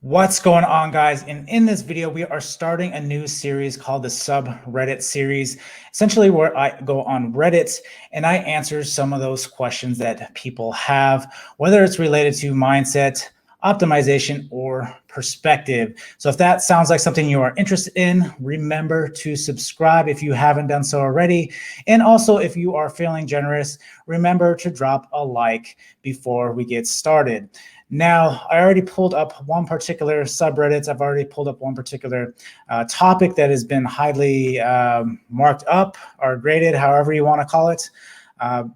What's going on, guys? And in this video, we are starting a new series called the subreddit series, essentially where I go on Reddit and I answer some of those questions that people have, whether it's related to mindset, optimization, or perspective. So if that sounds like something you are interested in, remember to subscribe if you haven't done so already. And also, if you are feeling generous, remember to drop a like before we get started. Now, I already pulled up one particular subreddit. I've already pulled up one particular topic that has been highly marked up or graded, however you want to call it.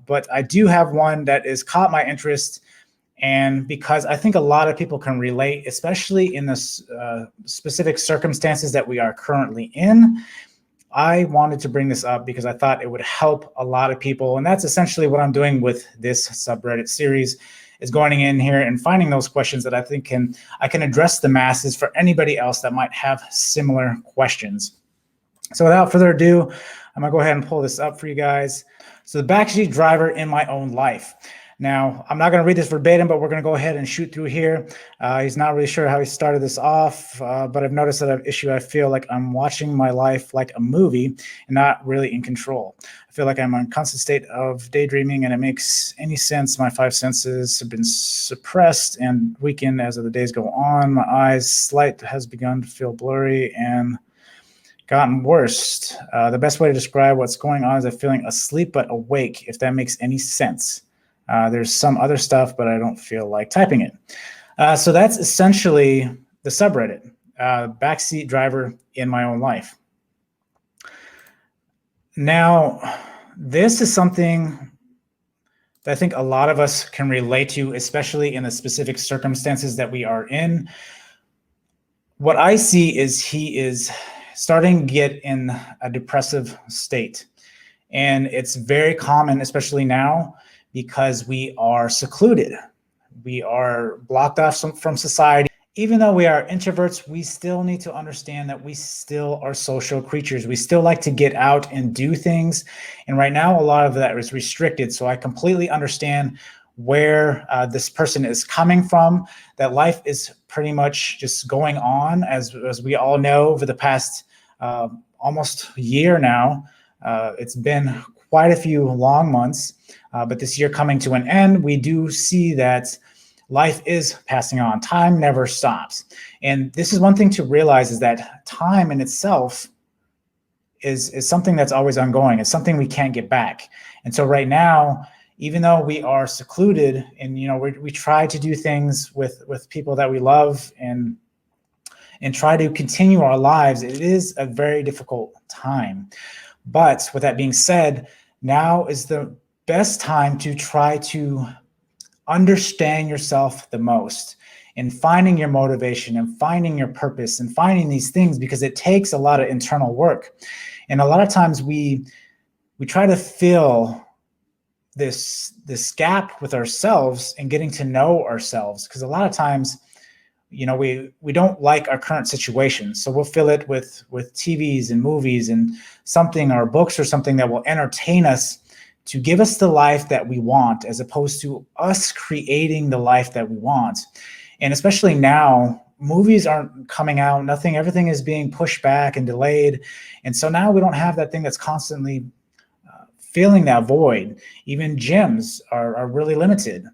But I do have one that has caught my interest. And because I think a lot of people can relate, especially in the specific circumstances that we are currently in, I wanted to bring this up because I thought it would help a lot of people. And that's essentially what I'm doing with this subreddit series, is going in here and finding those questions that I think I can address the masses for anybody else that might have similar questions. So without further ado, I'm gonna go ahead and pull this up for you guys. So the backseat driver in my own life. Now, I'm not going to read this verbatim, but we're going to go ahead and shoot through here. He's not really sure how he started this off, but I've noticed that I have an issue. I feel like I'm watching my life like a movie and not really in control. I feel like I'm in a constant state of daydreaming, and it makes any sense. My five senses have been suppressed and weakened as the days go on. My sight has begun to feel blurry and gotten worse. The best way to describe what's going on is I'm feeling asleep but awake, if that makes any sense. There's some other stuff, but I don't feel like typing it. So that's essentially the subreddit, backseat driver in my own life. Now, this is something that I think a lot of us can relate to, especially in the specific circumstances that we are in. What I see is he is starting to get in a depressive state. And it's very common, especially now, because we are secluded. We are blocked off from society. Even though we are introverts, we still need to understand that we still are social creatures. We still like to get out and do things. And right now, a lot of that is restricted. So I completely understand where this person is coming from, that life is pretty much just going on, as we all know, over the past almost year now. It's been quite a few long months, but this year coming to an end, we do see that life is passing on. Time never stops. And this is one thing to realize, is that time in itself is something that's always ongoing. It's something we can't get back. And so right now, even though we are secluded and we try to do things with people that we love and try to continue our lives, it is a very difficult time. But with that being said, now is the best time to try to understand yourself the most, and finding your motivation and finding your purpose and finding these things, because it takes a lot of internal work. And a lot of times we try to fill this gap with ourselves and getting to know ourselves, because a lot of times we don't like our current situation, so we'll fill it with TVs and movies and something, or books or something that will entertain us to give us the life that we want, as opposed to us creating the life that we want. And especially now, movies aren't coming out, everything is being pushed back and delayed. And so now we don't have that thing that's constantly filling that void. Even gyms are really limited.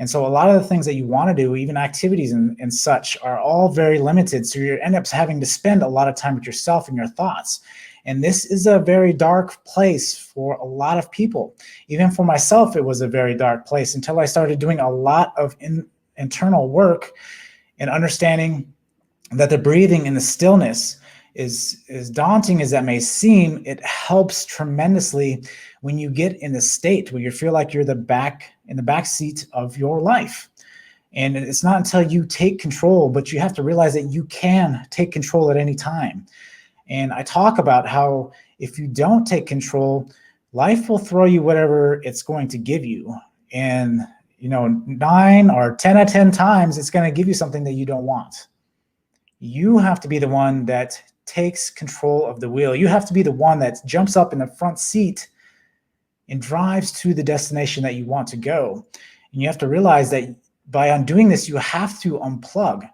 And so a lot of the things that you want to do, even activities and such, are all very limited. So you end up having to spend a lot of time with yourself and your thoughts. And this is a very dark place for a lot of people. Even for myself, it was a very dark place until I started doing a lot of internal work and understanding that the breathing and the stillness is, as daunting as that may seem, it helps tremendously when you get in the state where you feel like you're in the back seat of your life. And it's not until you take control, but you have to realize that you can take control at any time. And I talk about how if you don't take control, life will throw you whatever it's going to give you. And 9 or 10 out of 10 times, it's going to give you something that you don't want. You have to be the one that takes control of the wheel. You have to be the one that jumps up in the front seat and drives to the destination that you want to go. And you have to realize that by undoing this, you have to unplug.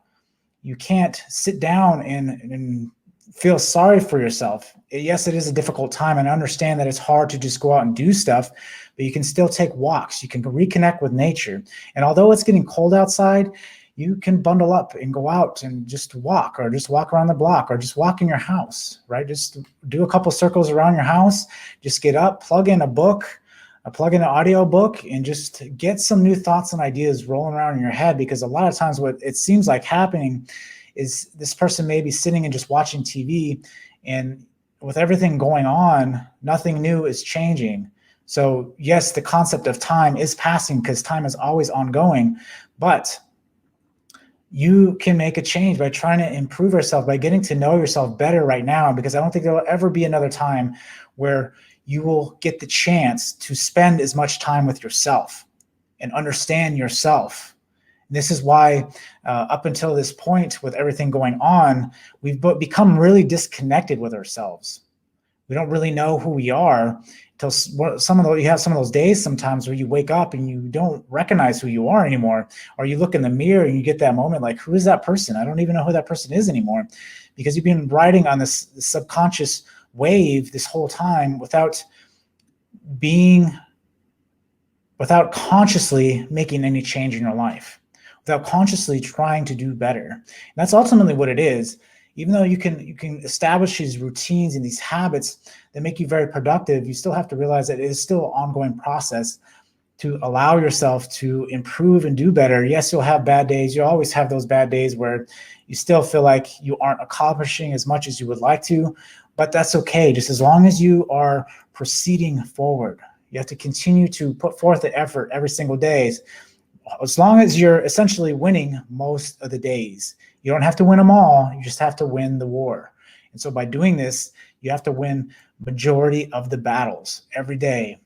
You can't sit down and feel sorry for yourself. Yes, it is a difficult time, and I understand that it's hard to just go out and do stuff, but you can still take walks. You can reconnect with nature. And although it's getting cold outside, you can bundle up and go out and just walk, or just walk around the block, or just walk in your house, right? Just do a couple circles around your house, just get up, plug in a book, plug in an audio book, and just get some new thoughts and ideas rolling around in your head. Because a lot of times what it seems like happening is this person may be sitting and just watching TV, and with everything going on, nothing new is changing. So yes, the concept of time is passing because time is always ongoing, but you can make a change by trying to improve yourself, by getting to know yourself better right now, because I don't think there will ever be another time where you will get the chance to spend as much time with yourself and understand yourself. And this is why up until this point, with everything going on, we've become really disconnected with ourselves. We don't really know who we are until you have some of those days sometimes where you wake up and you don't recognize who you are anymore, or you look in the mirror and you get that moment like, who is that person? I don't even know who that person is anymore, because you've been riding on this subconscious wave this whole time without consciously making any change in your life, without consciously trying to do better. And that's ultimately what it is. Even though you can establish these routines and these habits that make you very productive, you still have to realize that it is still an ongoing process to allow yourself to improve and do better. Yes, you'll have bad days. You always have those bad days where you still feel like you aren't accomplishing as much as you would like to, but that's okay. Just as long as you are proceeding forward, you have to continue to put forth the effort every single day. As long as you're essentially winning most of the days. You don't have to win them all, you just have to win the war. And so by doing this, you have to win majority of the battles every day.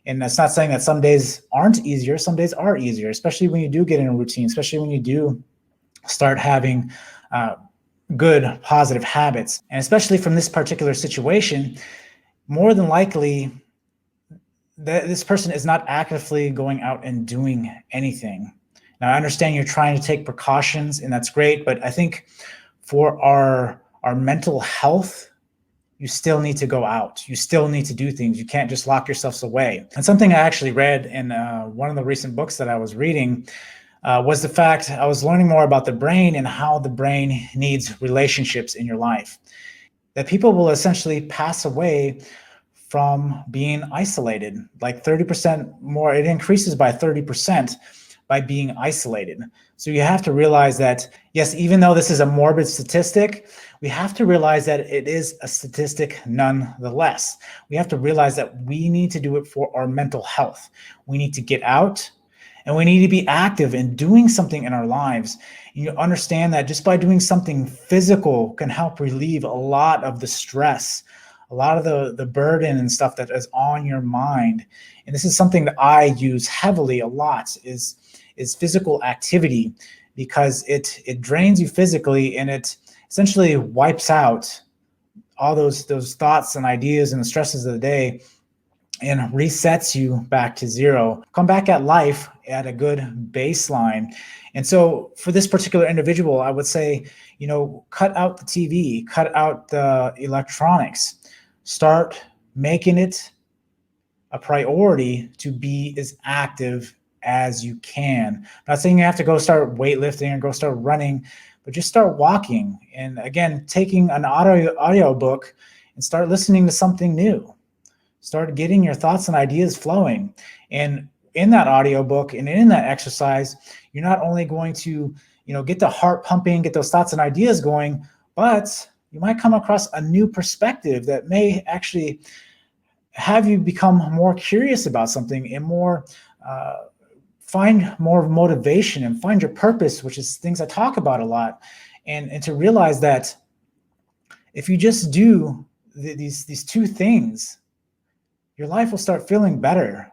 And that's not saying that some days aren't easier, some days are easier, especially when you do get in a routine, especially when you do start having good, positive habits. And especially from this particular situation, more than likely, this person is not actively going out and doing anything. Now, I understand you're trying to take precautions, and that's great, but I think for our mental health, you still need to go out. You still need to do things. You can't just lock yourselves away. And something I actually read in one of the recent books that I was reading was the fact I was learning more about the brain and how the brain needs relationships in your life. That people will essentially pass away from being isolated, like 30% more. It increases by 30% by being isolated. So you have to realize that, yes, even though this is a morbid statistic, we have to realize that it is a statistic nonetheless. We have to realize that we need to do it for our mental health. We need to get out, and we need to be active in doing something in our lives. You understand that just by doing something physical can help relieve a lot of the stress, a lot of the burden and stuff that is on your mind. And this is something that I use heavily a lot is physical activity, because it drains you physically, and it essentially wipes out all those thoughts and ideas and the stresses of the day, and resets you back to zero. Come back at life at a good baseline. And so for this particular individual, I would say, cut out the TV, cut out the electronics, start making it a priority to be as active as you can. I'm not saying you have to go start weightlifting or go start running, but just start walking. And again, taking an audio book and start listening to something new. Start getting your thoughts and ideas flowing. And in that audiobook and in that exercise, you're not only going to, get the heart pumping, get those thoughts and ideas going, but you might come across a new perspective that may actually have you become more curious about something and more find more motivation and find your purpose, which is things I talk about a lot. And to realize that if you just do these two things, your life will start feeling better.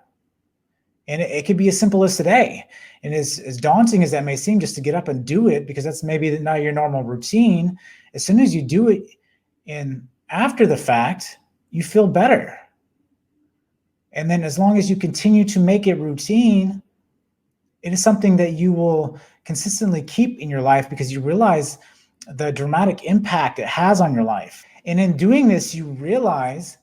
And it could be as simple as today. And as daunting as that may seem, just to get up and do it, because that's maybe not your normal routine, as soon as you do it and after the fact, you feel better. And then as long as you continue to make it routine, It is something that you will consistently keep in your life because you realize the dramatic impact it has on your life. And in doing this, you realize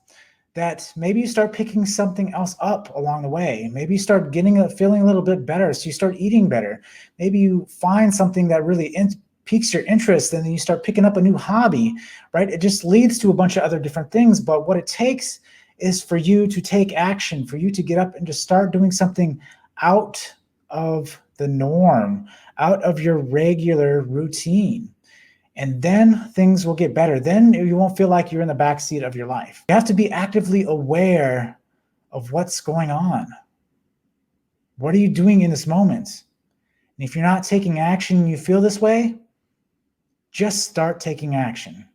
that maybe you start picking something else up along the way. Maybe you start feeling a little bit better, so you start eating better. Maybe you find something that really piques your interest, and then you start picking up a new hobby, right? It just leads to a bunch of other different things. But what it takes is for you to take action, for you to get up and just start doing something out of the norm, out of your regular routine. And then things will get better. Then you won't feel like you're in the backseat of your life. You have to be actively aware of what's going on. What are you doing in this moment? And if you're not taking action and you feel this way, just start taking action.